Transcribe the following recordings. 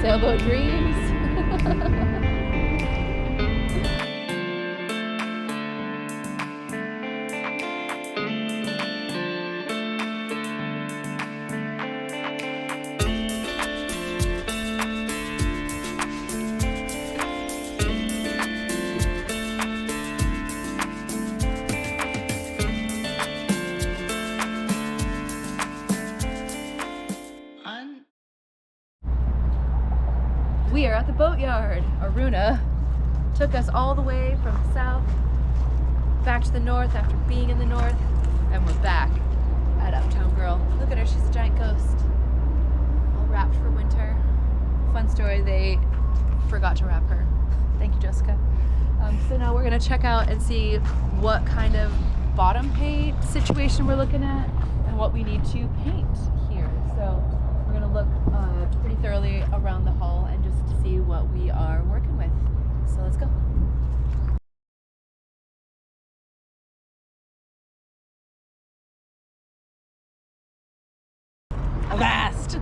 Sailboat dreams. We are at the boatyard. Aruna took us all the way from the south back to the north after being in the north, and we're back at Uptown Girl. Look at her, she's a giant ghost. All wrapped for winter. Fun story, they forgot to wrap her. Thank you, Jessica. So now we're gonna check out and see what kind of bottom paint situation we're looking at and what we need to paint here. So we're gonna look pretty thoroughly around the hull and just see what we are working with. So let's go. Avast!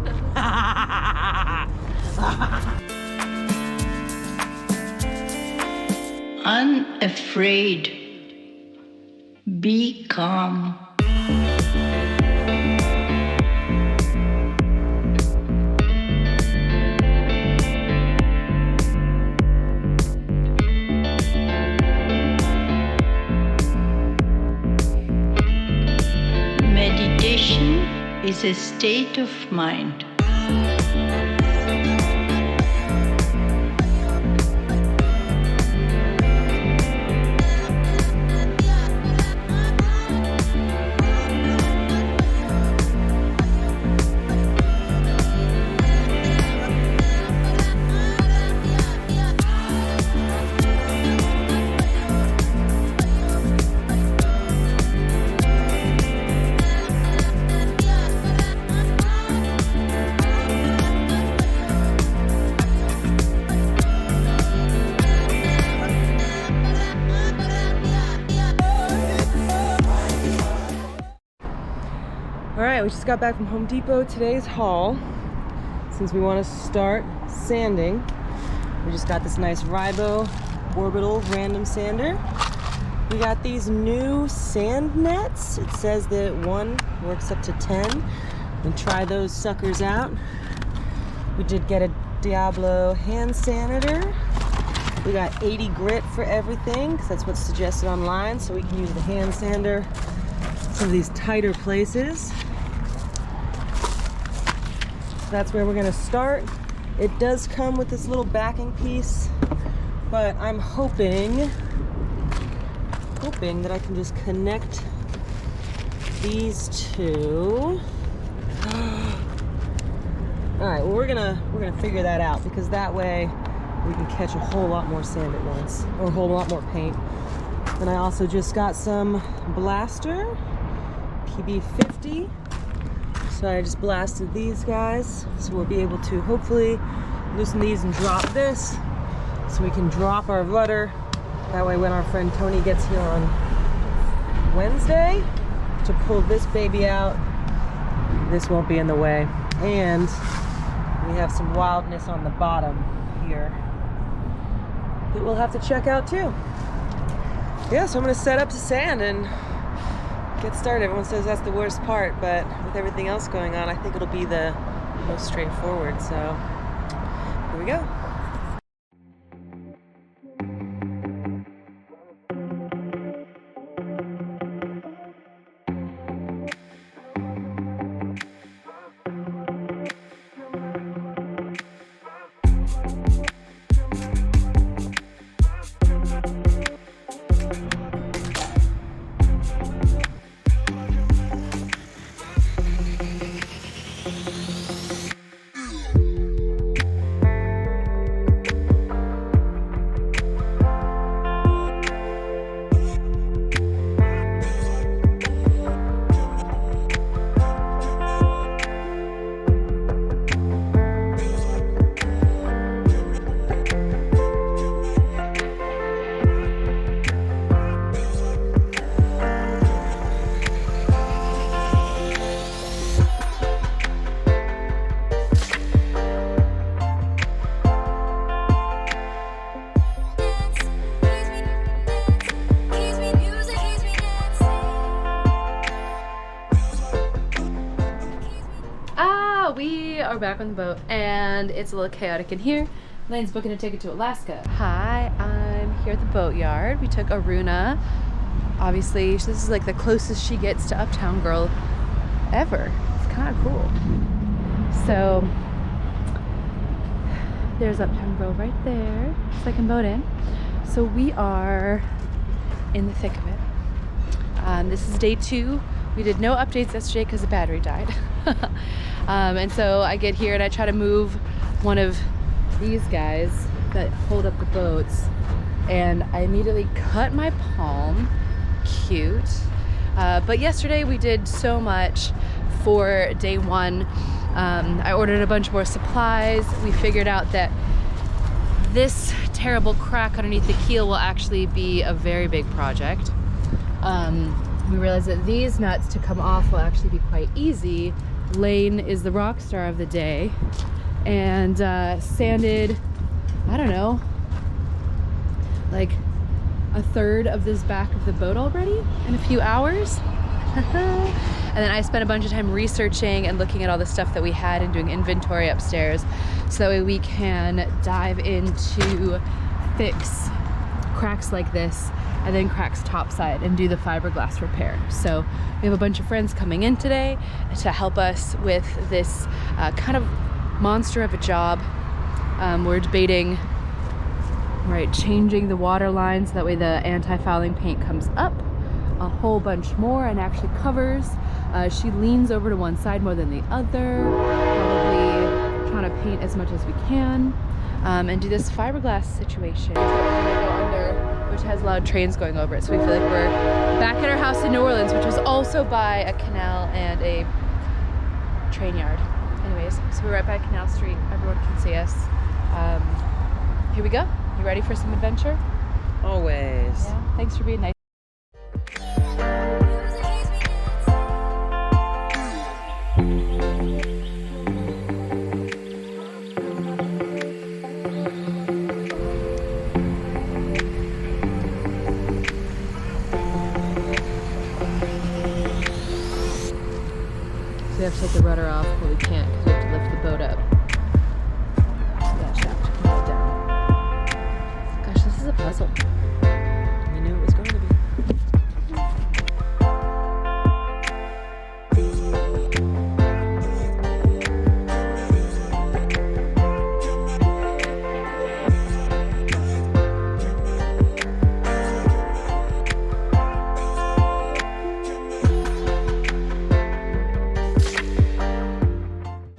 Unafraid. Be calm. Meditation is a state of mind. Alright, we just got back from Home Depot. Today's haul, since we want to start sanding, we just got this nice Ribo orbital random sander. We got these new sand nets. It says that one works up to 10. And try those suckers out. We did get a Diablo hand sander. We got 80 grit for everything, because that's what's suggested online, so we can use the hand sander some of these tighter places. So that's where we're gonna start. It does come with this little backing piece, but I'm hoping that I can just connect these two. All right, well, we're gonna figure that out, because that way we can catch a whole lot more sand at once, or a whole lot more paint. And I also just got some blaster, PB50. So I just blasted these guys. So we'll be able to hopefully loosen these and drop this, so we can drop our rudder. That way when our friend Tony gets here on Wednesday to pull this baby out, this won't be in the way. And we have some wildness on the bottom here that we'll have to check out too. Yeah, so I'm gonna set up to sand and get started. Everyone says that's the worst part, but with everything else going on, I think it'll be the most straightforward. So here we go. we are back on the boat and it's a little chaotic in here. Laine's booking a ticket to Alaska. Hi, I'm here at the boatyard. We took Aruna. Obviously, this is like the closest she gets to Uptown Girl ever. It's kind of cool. So, there's Uptown Girl right there. So I can boat in. So we are in the thick of it. This is day 2. We did no updates yesterday because the battery died. And so I get here and I try to move one of these guys that hold up the boats, and I immediately cut my palm. Cute. But yesterday we did so much for day 1. I ordered a bunch more supplies. We figured out that this terrible crack underneath the keel will actually be a very big project. We realized that these nuts to come off will actually be quite easy. Laine is the rock star of the day and sanded, I don't know, like a third of this back of the boat already in a few hours. And then I spent a bunch of time researching and looking at all the stuff that we had and doing inventory upstairs so that way we can dive into fix cracks like this and then cracks topside and do the fiberglass repair. So we have a bunch of friends coming in today to help us with this kind of monster of a job. We're debating changing the water lines so that way the anti-fouling paint comes up a whole bunch more and actually covers. She leans over to one side more than the other, probably trying to paint as much as we can and do this fiberglass situation. So we're gonna go under, which has loud trains going over it, so we feel like we're back at our house in New Orleans, which was also by a canal and a train yard. Anyways, so we're right by Canal Street. Everyone can see us. Here we go. You ready for some adventure? Always. Yeah. Thanks for being nice. We have to take the rudder off, but we can't because we have to lift the boat up. That shaft can go down. Gosh, this is a puzzle. We knew it was going to be.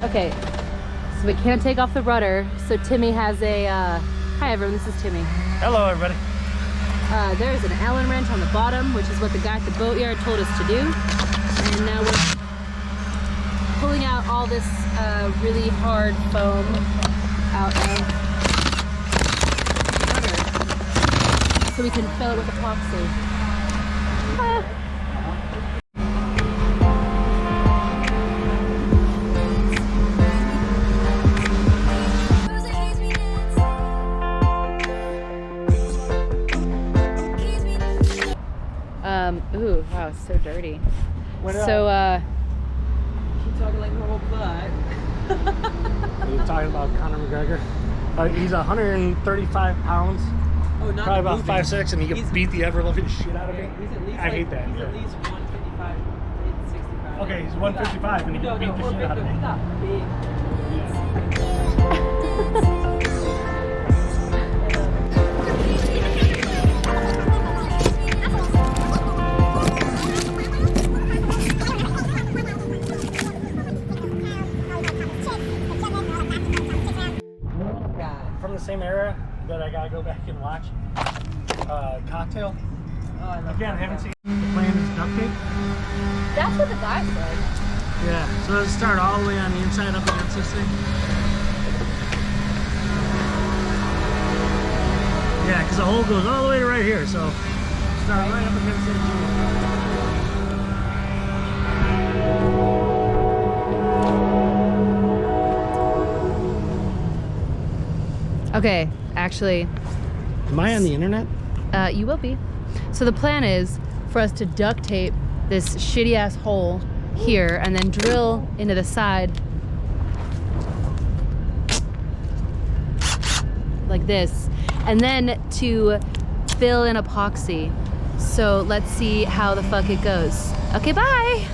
Okay, so we can't take off the rudder, so Timmy has a, hi everyone, this is Timmy. Hello everybody. There's an Allen wrench on the bottom, which is what the guy at the boatyard told us to do. And now we're pulling out all this really hard foam out of the rudder so we can fill it with epoxy. Ooh, wow, it's so dirty. So, Keep talking like normal butt. You're talking about Conor McGregor. He's 135 pounds. Oh, not probably about moving. 5'6", and he can beat the ever-living shit out of me. He's at least I hate that. He's at least 155, 165. Okay, he's 155, and he can beat the shit out of me. He got big. From the same era that I gotta go back and watch. Cocktail. Oh, I love Again, I haven't seen the plan is duct tape. that's what the guy said. Yeah, so let's start all the way on the inside up against this thing. Yeah, because the hole goes all the way to right here, so start right up against it. Okay, actually, Am I on the internet? you will be. So the plan is for us to duct tape this shitty ass hole here and then drill into the side like this, and then to fill in epoxy. So let's see how the fuck it goes. Okay, bye.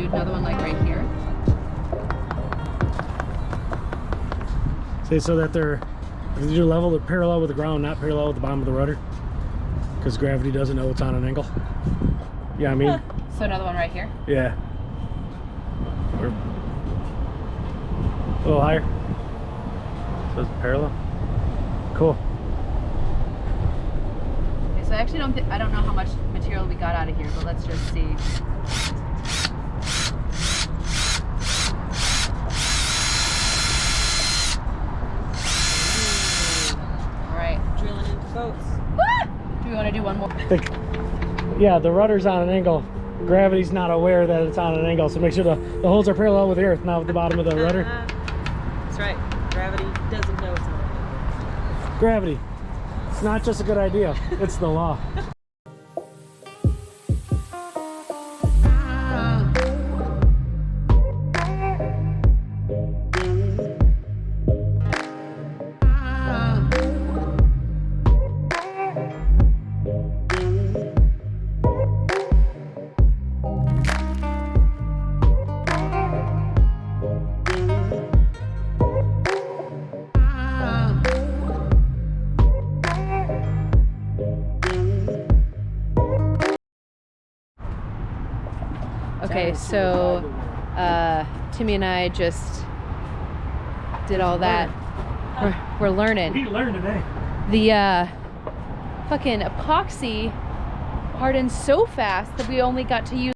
Another one like right here. See, so that they're level, they're parallel with the ground, not parallel with the bottom of the rudder, because gravity doesn't know it's on an angle. Yeah, I mean. So another one right here. Yeah. Or a little higher. So it's parallel. Cool. Okay, so I actually I don't know how much material we got out of here, but let's just see. Boats. Do we want to do one more? Yeah, the rudder's on an angle. Gravity's not aware that it's on an angle, so make sure the holes are parallel with the earth, not with the bottom of the rudder. That's right. Gravity doesn't know it's on an angle. Gravity. It's not just a good idea, it's the law. Okay, so Timmy and I just did all that. We're learning. We learned today. The fucking epoxy hardened so fast that we only got to use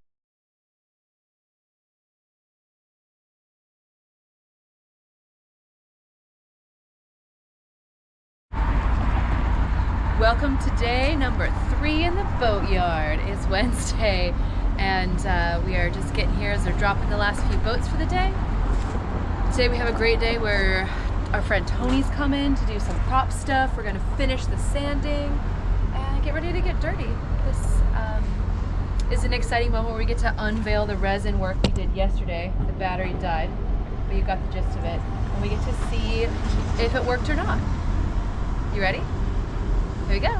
Welcome to day number 3 in the boatyard. It's Wednesday, and we are just getting here as they're dropping the last few boats for the day. Today we have a great day where our friend Tony's coming to do some prop stuff. We're gonna finish the sanding and get ready to get dirty. This is an exciting moment where we get to unveil the resin work we did yesterday. The battery died, but you got the gist of it. And we get to see if it worked or not. You ready? Here we go.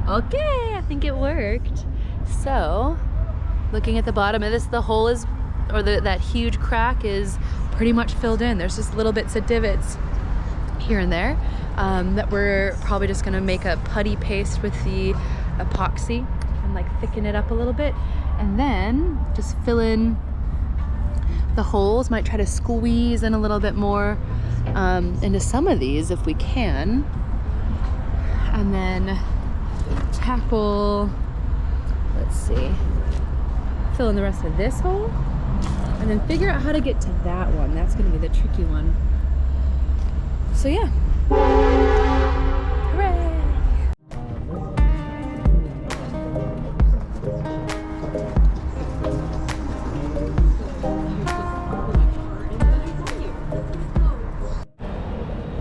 Okay, I think it worked. So, looking at the bottom of this, the hole is, or that huge crack is pretty much filled in. There's just little bits of divots here and there that we're probably just gonna make a putty paste with the epoxy and like thicken it up a little bit, and then just fill in the holes. Might try to squeeze in a little bit more into some of these if we can, and then tackle, let's see, fill in the rest of this hole, and then figure out how to get to that one. That's gonna be the tricky one. So yeah. Hooray!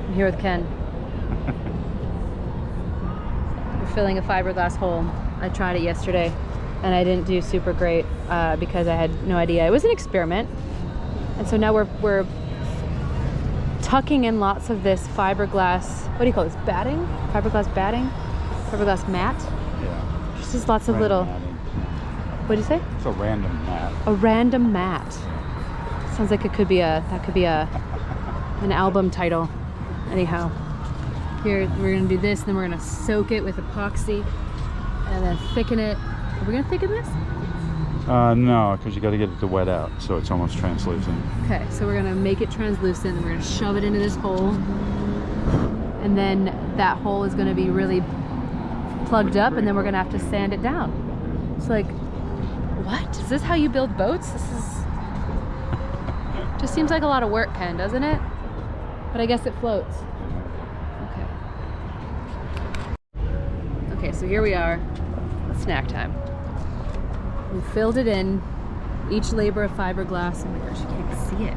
I'm here with Ken. We're filling a fiberglass hole. I tried it yesterday and I didn't do super great because I had no idea. It was an experiment. And so now we're tucking in lots of this fiberglass, what do you call this, batting? Fiberglass batting? Fiberglass mat? Yeah. There's just lots of little, what do you say? It's a random mat. A random mat. Sounds like it could be that could be a an album title. Anyhow, here we're gonna do this, then we're gonna soak it with epoxy and then thicken it. Are we gonna thicken this? No, because you got to get it to wet out, so it's almost translucent. Okay, so we're gonna make it translucent and we're gonna shove it into this hole. And then that hole is gonna be really plugged up, and then we're gonna have to sand it down. It's like, what? Is this how you build boats? This is... just seems like a lot of work, Ken, doesn't it? But I guess it floats. Okay. Okay, so here we are. Snack time. We filled it in. Each layer of fiberglass. Oh my gosh, you can't see it.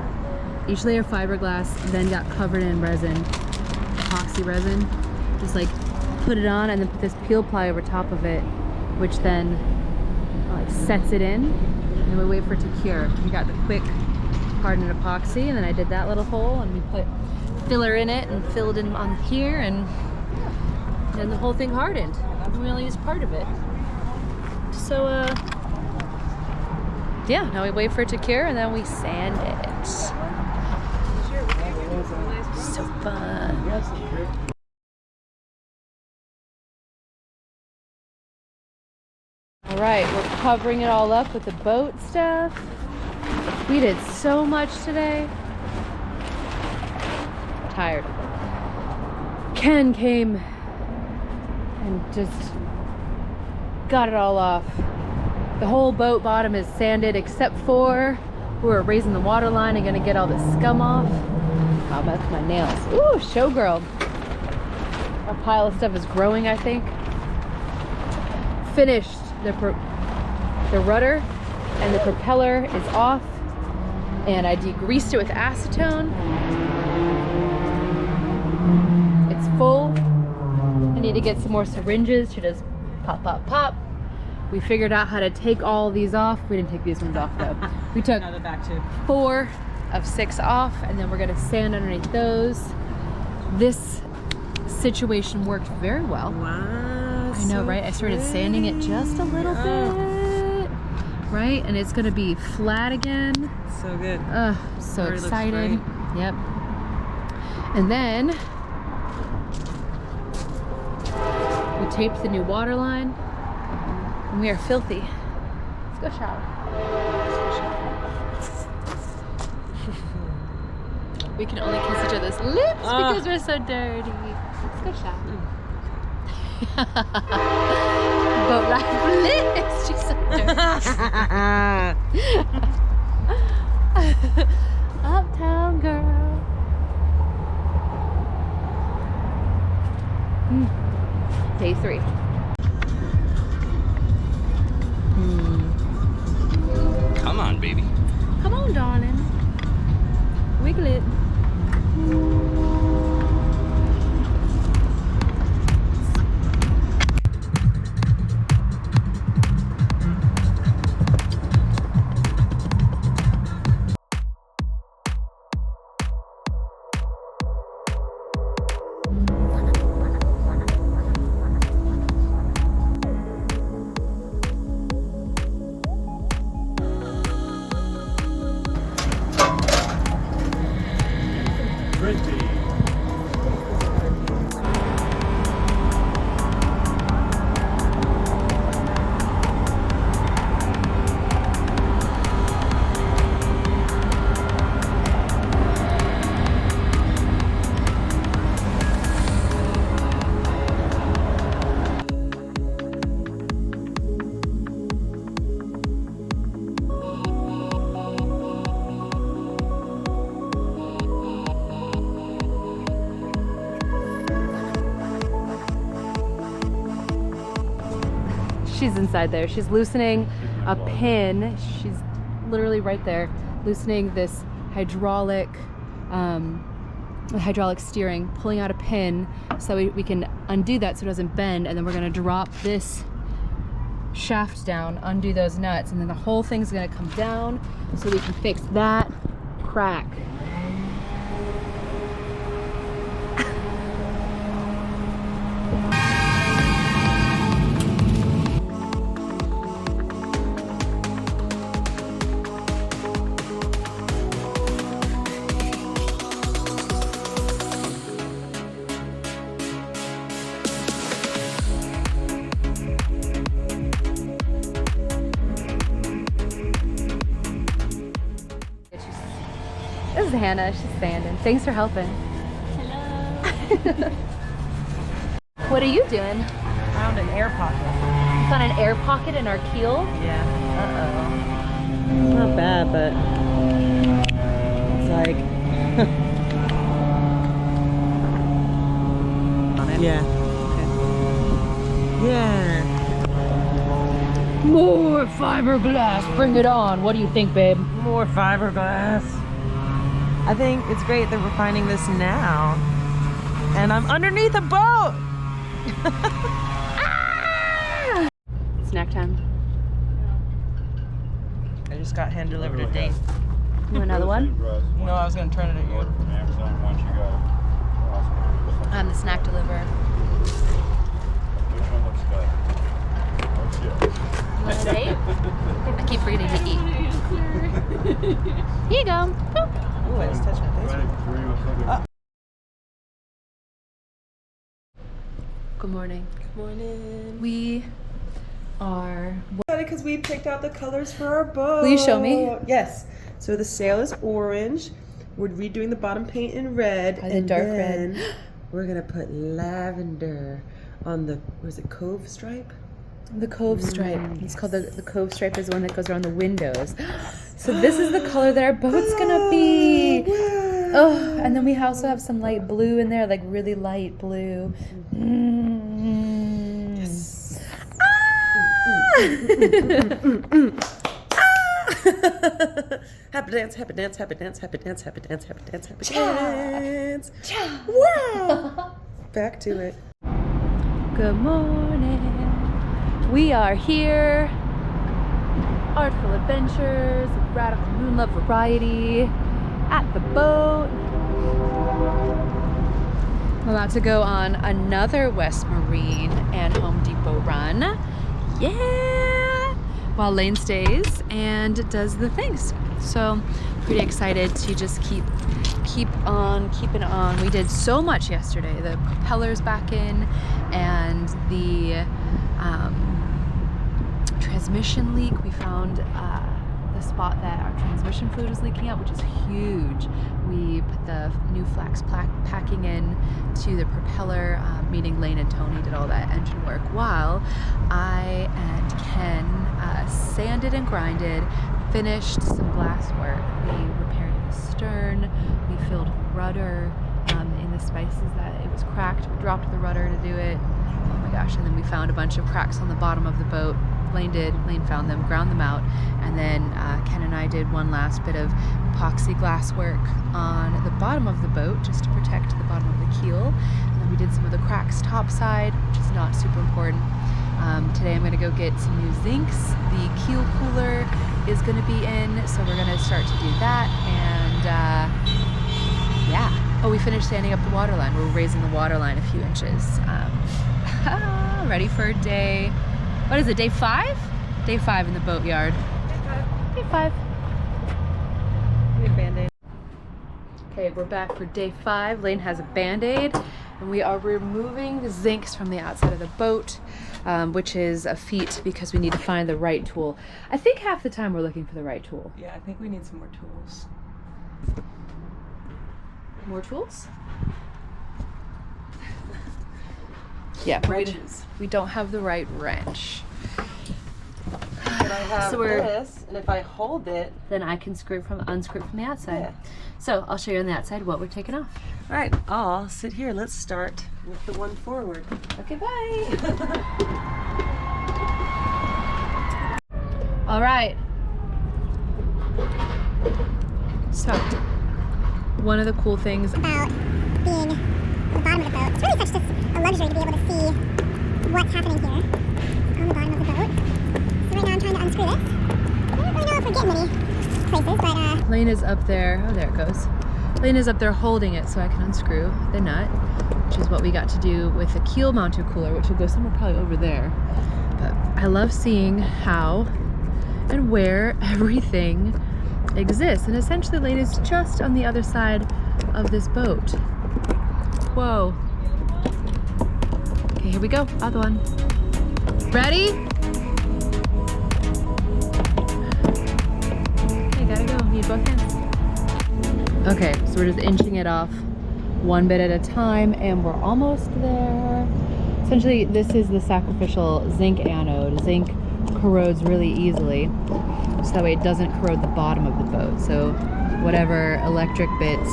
Each layer of fiberglass then got covered in resin, epoxy resin. Just like put it on and then put this peel ply over top of it, which then like sets it in. And then we wait for it to cure. We got the quick hardened epoxy, and then I did that little hole and we put filler in it and filled in on here, and then the whole thing hardened. We only used part of it. So yeah, now we wait for it to cure and then we sand it. So fun. All right, we're covering it all up with the boat stuff. We did so much today. I'm tired. Ken came and just got it all off. The whole boat bottom is sanded except for we're raising the water line and gonna get all the scum off. Oh, that's my nails. Ooh, showgirl. Our pile of stuff is growing, I think. Finished the rudder, and the propeller is off, and I degreased it with acetone. It's full. I need to get some more syringes to just pop, pop, pop. We figured out how to take all these off. We didn't take these ones off though. We took 4 of 6 off, and then we're gonna sand underneath those. This situation worked very well. Wow. I know, right? I started sanding it just a little bit, right? And it's gonna be flat again. So good. So excited. Yep. And then we taped the new water line. And we are filthy. Let's go shower. We can only kiss each other's lips because we're so dirty. Let's go shower. Boat life bliss. She's so dirty. Uptown girl. Day 3. Come on, baby. Come on, darling. Wiggle it. She's inside there. She's loosening a pin. She's literally right there, loosening this hydraulic steering, pulling out a pin so we can undo that so it doesn't bend, and then we're gonna drop this shaft down, undo those nuts, and then the whole thing's gonna come down so we can fix that crack. Hannah. She's sanding. Thanks for helping. Hello. What are you doing? Found an air pocket. You found an air pocket in our keel? Yeah. Uh-oh. Not bad, but it's like On it? yeah. Yeah. More fiberglass. Bring it on. What do you think, babe? More fiberglass. I think it's great that we're finding this now. And I'm underneath a boat. Snack time. I just got hand delivered a date. You want another one? No, I was gonna turn it at you. From Amazon once you got it. I'm the snack deliverer. Which one looks better? You want a date? I keep forgetting to eat. Here you go. Boop. Ooh, I just touched my face. Good morning. Good morning. We are. Because we picked out the colors for our boat. Will you show me? Yes. So the sail is orange. We're redoing the bottom paint in red. Oh, the dark red. We're gonna put lavender on the, was it Cove stripe? The Cove stripe. It's called the Cove stripe is the one that goes around the windows. So this is the color that our boat's gonna be. Wow. Oh, and then we also have some light blue in there, like really light blue. Yes. Happy dance, happy dance, happy dance, happy dance, happy dance, happy dance, happy dance. Wow. Back to it. Good morning. We are here. Artful Adventures, Radical Moonlove Variety, at the boat. I'm about to go on another West Marine and Home Depot run. Yeah! While Laine stays and does the things. So pretty excited to just keep on keeping it on. We did so much yesterday. The propeller's back in, and the transmission leak. We found the spot that our transmission fluid was leaking out, which is huge. We put the new flax packing in to the propeller, meaning Laine and Tony did all that engine work, while I and Ken sanded and grinded, finished some glass work. We repaired the stern, we filled rudder in the spaces that it was cracked. We dropped the rudder to do it. Oh my gosh, and then we found a bunch of cracks on the bottom of the boat. Laine found them, ground them out, and then Ken and I did one last bit of epoxy glass work on the bottom of the boat just to protect the bottom of the keel. And then we did some of the cracks topside, which is not super important. Today I'm going to go get some new zincs. The keel cooler is going to be in, so we're going to start to do that. And yeah. Oh, we finished sanding up the waterline. We're raising the waterline a few inches. Ready for day. What is it, day 5? Day 5 in the boatyard. Day 5. Need a Band-Aid. Okay, we're back for day 5. Laine has a Band-Aid, and we are removing the zincs from the outside of the boat, which is a feat because we need to find the right tool. I think half the time we're looking for the right tool. Yeah, I think we need some more tools. More tools? Yeah, Wrenches. we don't have the right wrench. But I have So we're- this, and if I hold it, Then I can unscrew it from the outside. Yeah. So I'll show you on the outside what we're taking off. all right, I'll sit here. Let's start with the one forward. Okay, bye. All right. So, one of the cool things about being at the bottom of the boat. It's really such just a luxury to be able to see what's happening here on the bottom of the boat. So right now I'm trying to unscrew this. I don't really know if we're getting any places, but Laine is up there. Oh, there it goes. Laine is up there holding it so I can unscrew the nut, which is what we got to do with the keel mounted cooler, which will go somewhere probably over there. But I love seeing how and where everything exists. And essentially Laine is just on the other side of this boat. Whoa. Okay, here we go. Other one. Ready? Okay, gotta go. Need both hands. Okay, so we're just inching it off one bit at a time, and we're almost there. Essentially, this is the sacrificial zinc anode. Zinc corrodes really easily, so that way it doesn't corrode the bottom of the boat. So whatever electric bits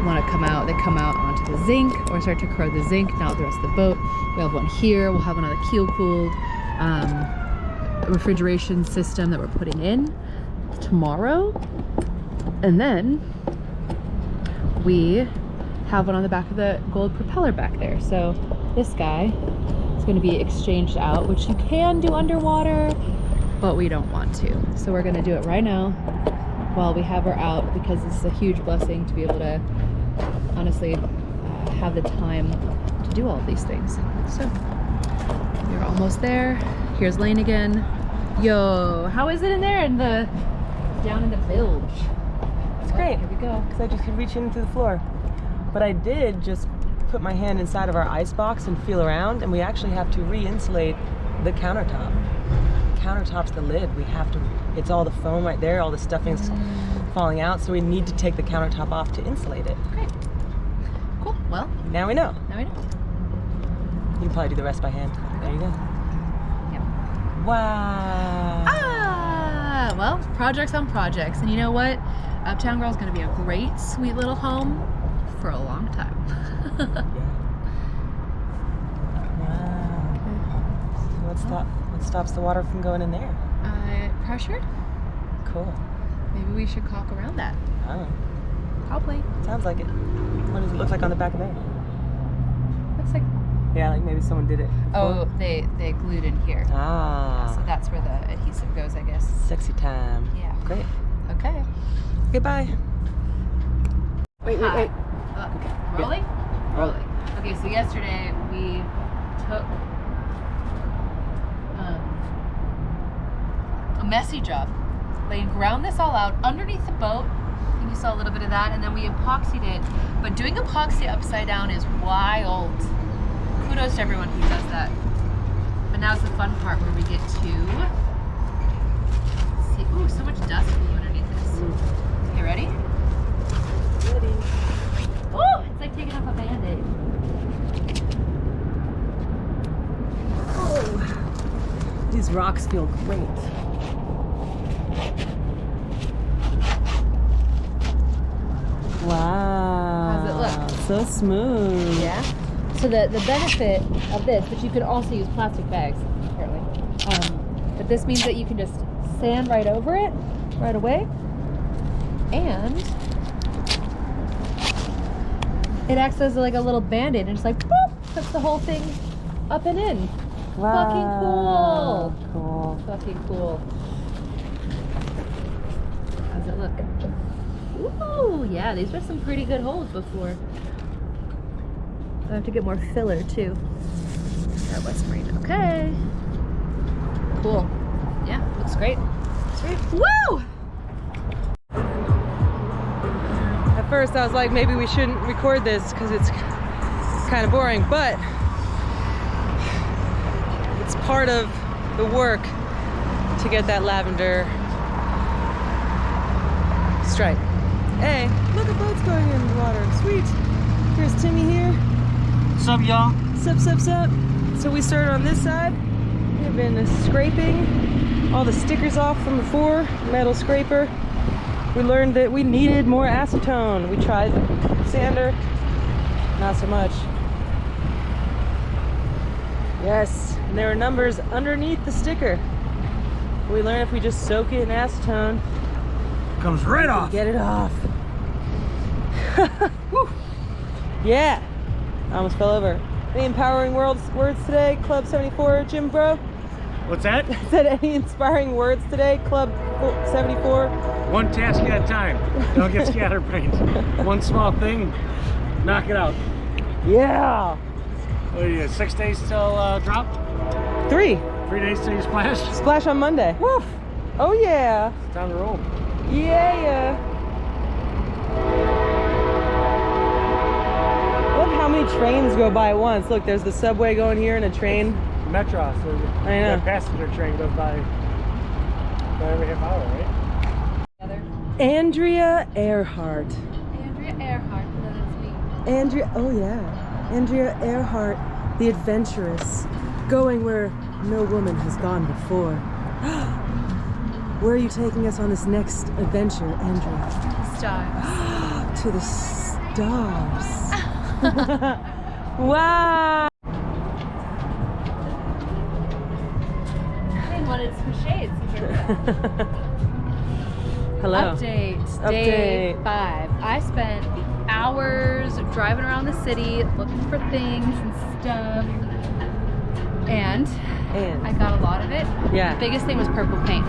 want to come out, they come out onto the zinc or start to corrode the zinc, not the rest of the boat. We have one here. We'll have another keel cooled refrigeration system that we're putting in tomorrow, and then we have one on the back of the gold propeller back there. So this guy is going to be exchanged out, which you can do underwater, but we don't want to. So we're going to do it right now while we have her out, because it's a huge blessing to be able to honestly have the time to do all of these things. So we're almost there. Here's Laine again. Yo, how is it in there down in the bilge? It's great. Here we go. Because I just could reach in through the floor. But I did just put my hand inside of our ice box and feel around, and we actually have to re-insulate the countertop. The countertop's the lid. We have to, it's all the foam right there, all the stuffing's falling out, so we need to take the countertop off to insulate it. Great. Cool. Well, Now we know. now we know. You can probably do the rest by hand. There you go. Yep. Wow. Ah, well, projects on projects. And you know what? Uptown Girl is going to be a great, sweet little home for a long time. Wow. So what stops the water from going in there? Pressured? Cool. Maybe we should caulk around that. Oh, Probably. sounds like it. What does it look like on the back of there? Looks like. Yeah, like maybe someone did it before. Oh, they glued in here. So Ah, that's where the adhesive goes, I guess. sexy time. Yeah. Great. Okay. Goodbye. Wait. Okay. Yeah. Rolling? Rolling. Okay, so yesterday we took a messy job. Laine ground this all out underneath the boat. I think you saw a little bit of that, and then we epoxied it. But doing epoxy upside down is wild. Kudos to everyone who does that. But now's the fun part where we get to see. Ooh, so much dust flew underneath this. Okay, ready? Ready. Oh, it's like taking off a Band-Aid. Oh, these rocks feel great. Wow. How's it look? So smooth. Yeah. So the benefit of this, but you could also use plastic bags, apparently. But this means that you can just sand right over it right away, and it acts as like a little Band-Aid, and it's like boop, puts the whole thing up and in. Wow. Fucking cool. Cool. Fucking cool. How's it look? Ooh, yeah, these are some pretty good holes before. I have to get more filler too. That West Marine. Okay. Cool. Yeah, looks great. Looks great. Woo! At first I was like, maybe we shouldn't record this because it's kind of boring, but it's part of the work to get that lavender stripe. Hey, look, a boat's going in the water. Sweet. Here's Timmy here. What's up, y'all? Sup. So we started on this side. We've been scraping all the stickers off from before, metal scraper. We learned that we needed more acetone. We tried the sander, not so much. Yes, and there are numbers underneath the sticker. We learned if we just soak it in acetone, Comes right off. get it off. Woo. Yeah, I almost fell over. Any empowering words today, Club 74, Jim Bro? What's that? Said any inspiring words today, Club 74? One task at a time. Don't get scatterbrained. One small thing, knock it out. Yeah. What are you, 6 days till drop? 3. 3 days till you splash? Splash on Monday. Woof. Oh yeah. It's time to roll. Yeah. Look how many trains go by at once. Look, there's the subway going here and a train. Metro, so I know. the passenger train goes by every half hour, right? Together. Andrea Earhart. Andrea Earhart, no, that's me. Andrea, oh yeah. Andrea Earhart, the adventurous, going where no woman has gone before. Where are you taking us on this next adventure, Andrea? Stars. To the stars. Wow. I wanted some shades. Hello. Update. Day 5. I spent hours driving around the city looking for things and stuff. And I got a lot of it. Yeah. The biggest thing was purple paint.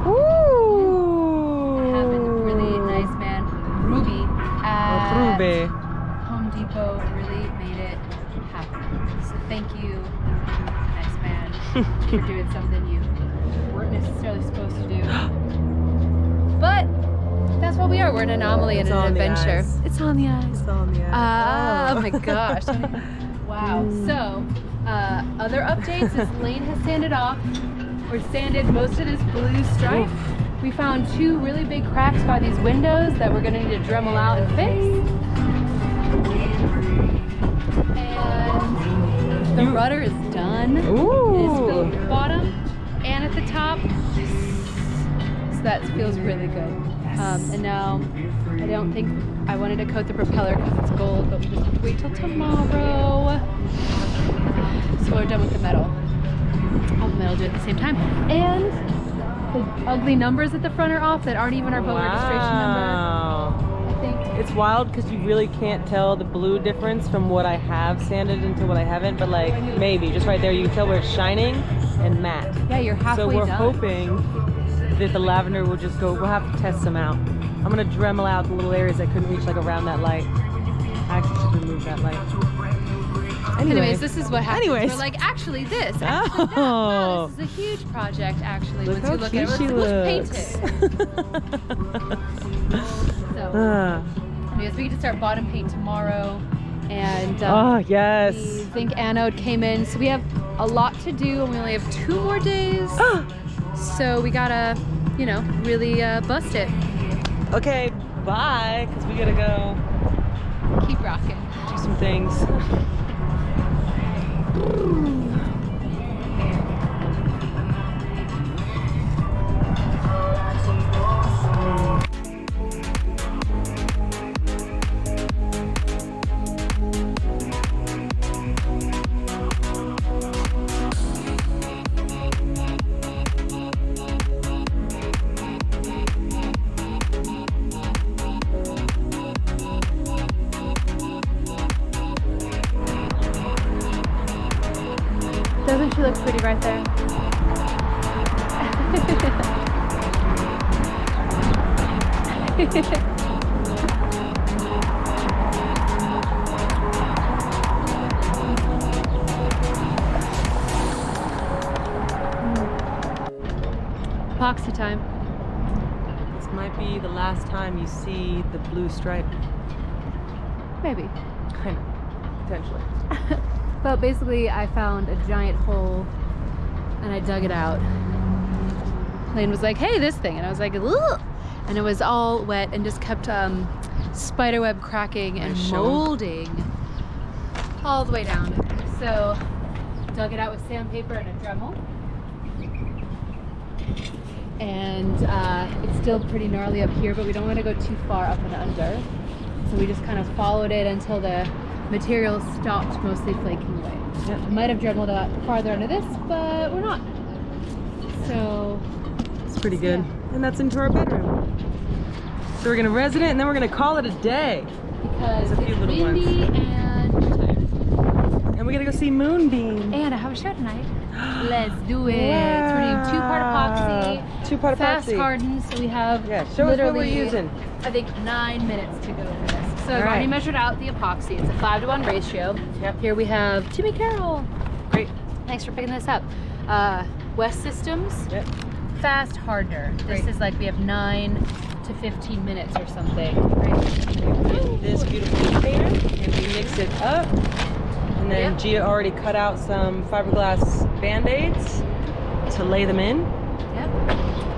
Ooh. I have a really nice man, Ruby, at Ruby. Home Depot. Really made it happen. So thank you, nice man, for doing something you weren't necessarily supposed to do. But that's what we are. We're an anomaly and an adventure. It's on the ice. It's on the ice. Oh my gosh. Wow. So, other updates is Laine has sanded off, or sanded most of this blue stripe. We found 2 really big cracks by these windows that we're going to need to Dremel out and fix. And the rudder is done. Ooh. It is filled at the bottom and at the top. So that feels really good. And now, I don't think I wanted to coat the propeller because it's gold, but we just have to wait till tomorrow. So we're done with the metal. All the metal do at the same time. And the ugly numbers at the front are off that aren't even our boat registration number. I think It's wild because you really can't tell the blue difference from what I have sanded into what I haven't, but like maybe just right there you can tell where it's shining and matte. yeah, you're halfway So we're done. hoping that the lavender will just go. We'll have to test some out. I'm gonna Dremel out the little areas I couldn't reach, like around that light. I actually should remove that light. Anyways, this is what happens. Anyways. We're like, actually this, actually that. Wow, this is a huge project actually. Look Once how you look cute at it, she let's paint looks. it. So, anyways, we get to start bottom paint tomorrow. And Oh yes. the zinc anode came in. So we have a lot to do and we only have 2 more days. So we gotta, you know, really bust it. Okay, bye, because we gotta go Keep rocking. do some things. Doesn't she look pretty right there? Epoxy time. This might be the last time you see the blue stripe. Maybe. Kind of, potentially. But basically I found a giant hole and I dug it out. Laine was like, hey, this thing. And I was like, ugh. And it was all wet and just kept spiderweb cracking and molding all the way down. So dug it out with sandpaper and a Dremel. And it's still pretty gnarly up here, but we don't want to go too far up and under. So we just kind of followed it until the material stopped mostly flaking away. Yep. I might have Dremeled a lot farther under this, but we're not. So It's pretty good. And that's into our bedroom. So we're gonna resident and then we're gonna call it a day. because There's a few it's little ones. windy and we're tired. And we gotta go see Moonbeam. And I have a show tonight. Let's do it. Wow. So we're doing 2-part epoxy. 2-part Fast epoxy. hardened, so we have Yeah, show us what we're using. I think 9 minutes to go for this. So I've All already right. measured out the epoxy. It's a 5-to-1 ratio. Yep. Here we have Jimmy Carroll. Great. Thanks for picking this up. West Systems. Yep. Fast hardener. This Great. is like we have 9 to 15 minutes or something. Right? In this beautiful container and we mix it up. And then Yep. Gia already cut out some fiberglass band-aids to lay them in. Yep.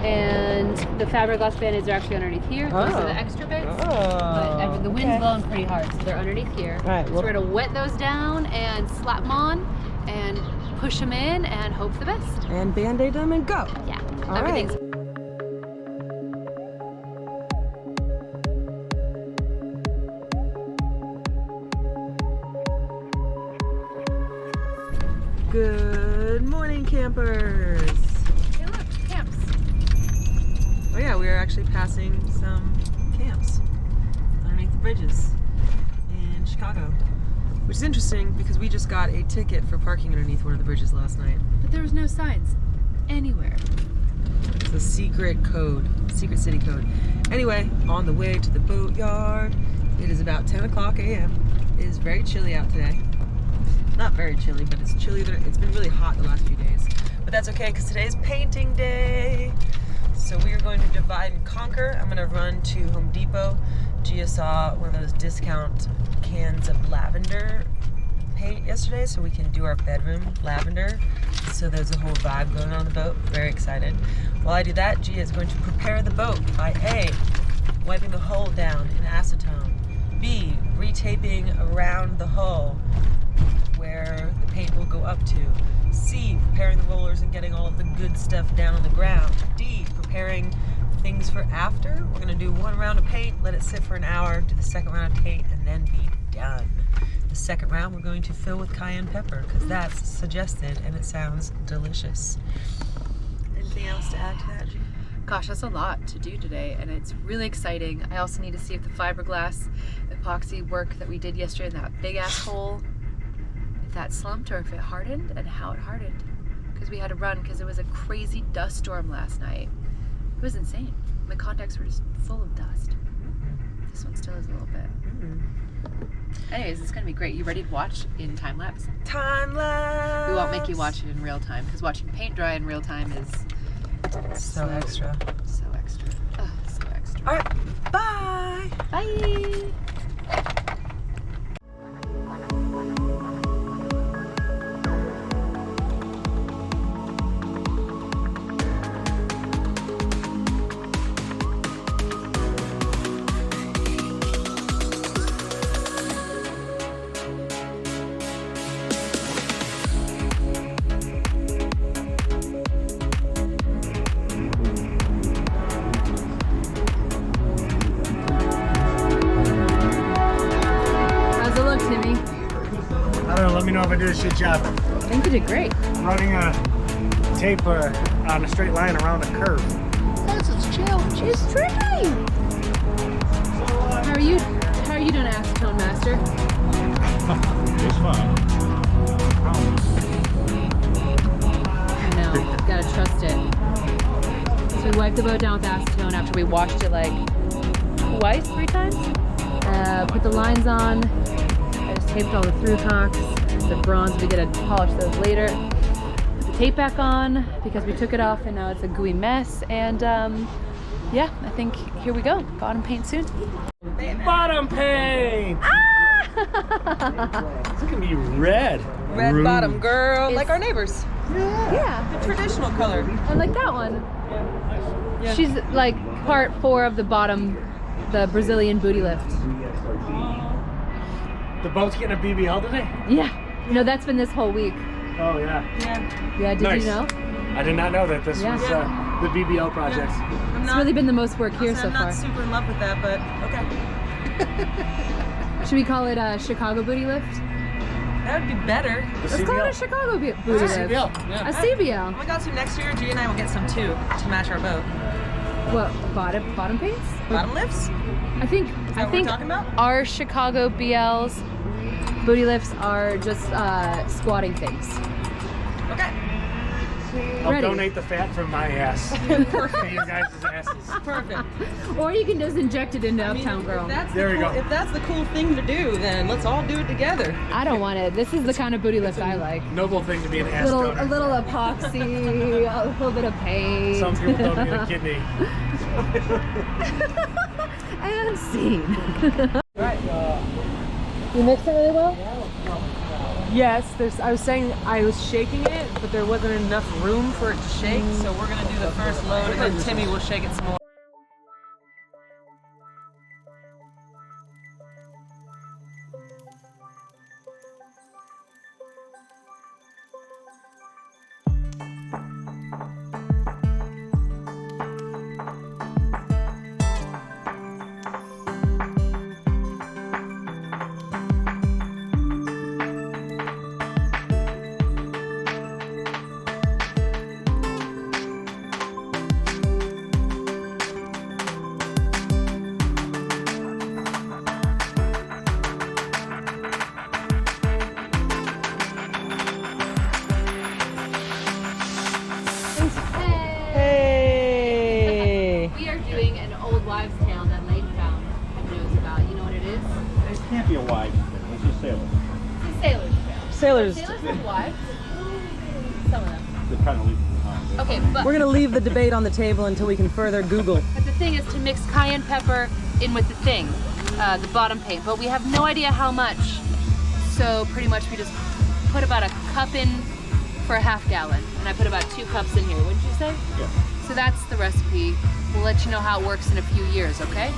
and the fiberglass band-aids are actually underneath here. Those are the extra bits. But the wind's blowing pretty hard, so they're underneath here. All right, So we're gonna wet those down and slap them on and push them in and hope for the best. And band-aid them and go. Yeah, All everything's right. Good morning, campers. Hey, look, camps. Oh yeah, we are actually passing some camps underneath the bridges in Chicago. Which is interesting because we just got a ticket for parking underneath one of the bridges last night. But there was no signs anywhere. It's a secret code, secret city code. Anyway, on the way to the boatyard. It is about 10 o'clock a.m. It is very chilly out today. Not very chilly, but it's chilly. It's been really hot the last few days. But that's okay because today's painting day. So we are going to divide and conquer. I'm going to run to Home Depot. Gaea saw one of those discount cans of lavender paint yesterday, so we can do our bedroom lavender. So there's a whole vibe going on the boat. Very excited. While I do that, Gaea is going to prepare the boat by A, wiping the hull down in acetone, B, retaping around the hull where the paint will go up to, C, preparing the rollers and getting all of the good stuff down on the ground, D, preparing things for after. We're going to do one round of paint, let it sit for an hour, do the second round of paint, and then be done. The second round we're going to fill with cayenne pepper because that's suggested and it sounds delicious. Anything else to add to that, G? Gosh, that's a lot to do today, and it's really exciting. I also need to see if the fiberglass epoxy work that we did yesterday in that big ass hole, if that slumped or if it hardened and how it hardened. Because we had to run because it was a crazy dust storm last night. It was insane. The contacts were just full of dust. This one still is a little bit. Anyways, it's gonna be great. You ready to watch in time lapse? Time lapse! We won't make you watch it in real time because watching paint dry in real time is So extra. So extra. Oh, so extra. All right, bye! Bye! I don't know, let me know if I did a shit job. I think you did great. Running a tape on a straight line around a curve. That's chill. She's tricky. How are you doing, acetone master? It's fine. I know, gotta trust it. So we wiped the boat down with acetone after we washed it like twice, 3 times. Put the lines on. I just taped all the through caulks. The bronze, we gotta polish those later. Put the tape back on because we took it off and now it's a gooey mess. And yeah, I think here we go. Bottom paint soon. Bottom paint! It's gonna be red. Red bottom, girl, It's- like our neighbors. Yeah. The traditional color. And like that one. She's like part 4 of the bottom, the Brazilian booty lift. The boat's getting a BBL today? Yeah. No, that's been this whole week. Oh yeah. Yeah, did Nice. you know? I did not know that this Yeah. was the BBL project. I'm It's not, really been the most work here so I'm far. not super in love with that, but okay. Should we call it a Chicago booty lift? That would be better. The Let's call it a Chicago booty lift. CBL, yeah. A CBL. Oh my god, so next year, G and I will get some too to match our boat. What, bottom paints? Bottom lifts? I think Is that what we're talking about? our Chicago BLs booty lifts are just squatting things. Okay. I'll Ready. donate the fat from my ass to you guys' asses. Perfect. Or you can just inject it into I mean, Uptown Girl. If that's, There the we cool, go. if that's the cool thing to do, then let's all do it together. I don't want it. This is the kind of booty lift I like. Noble thing to be an ass A donor. little epoxy, a little bit of paint. Some people donate a kidney. And scene. Right. You mix it really well? Yes, I was saying I was shaking it, but there wasn't enough room for it to shake, so we're gonna do the first load and then Timmy will shake it some more. Hey! We are doing an old wives' tale that Laine found and knows about. You know what it is? It can't be a wide thing. It's a sailor. It's a sailor's tale. Sailors. Sailors have wives. Some of them. They're trying to leave it behind. Okay, but We're gonna leave the debate on the table until we can further Google. But the thing is to mix cayenne pepper in with the thing, the bottom paint. But we have no idea how much. So pretty much we just put about a cup in for a half gallon. And I put about 2 cups in here, wouldn't you say? Yeah. So that's the recipe. We'll let you know how it works in a few years, okay?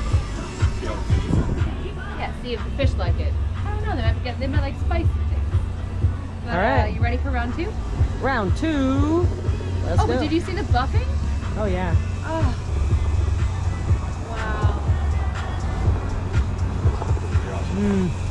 Yeah, see if the fish like it. I don't know, they might like spicy things. But, All right. you ready for round 2? Round 2. Let's Oh, go. but did you see the buffing? Oh yeah. Oh. Wow. Mm.